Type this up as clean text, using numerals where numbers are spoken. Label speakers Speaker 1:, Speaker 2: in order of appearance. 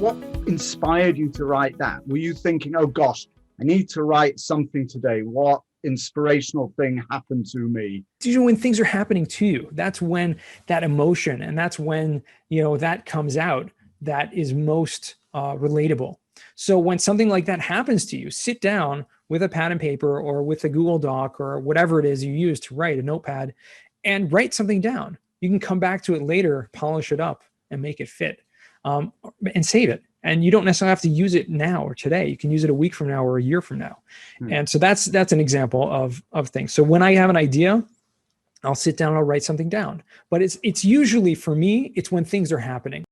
Speaker 1: What inspired you to write that? Were you thinking, oh gosh, I need to write something today? What inspirational thing happened to me?
Speaker 2: Usually when things are happening to you, that's when that emotion, and that's when, that comes out, that is most relatable. So when something like that happens to you, sit down with a pad and paper or with a Google Doc or whatever it is you use to write, a notepad, and write something down. You can come back to it later, polish it up, and make it fit, and save it. And you don't necessarily have to use it now or today. You can use it a week from now or a year from now. And so that's an example of things. So when I have an idea, I'll sit down and I'll write something down. But it's usually, for me, it's when things are happening.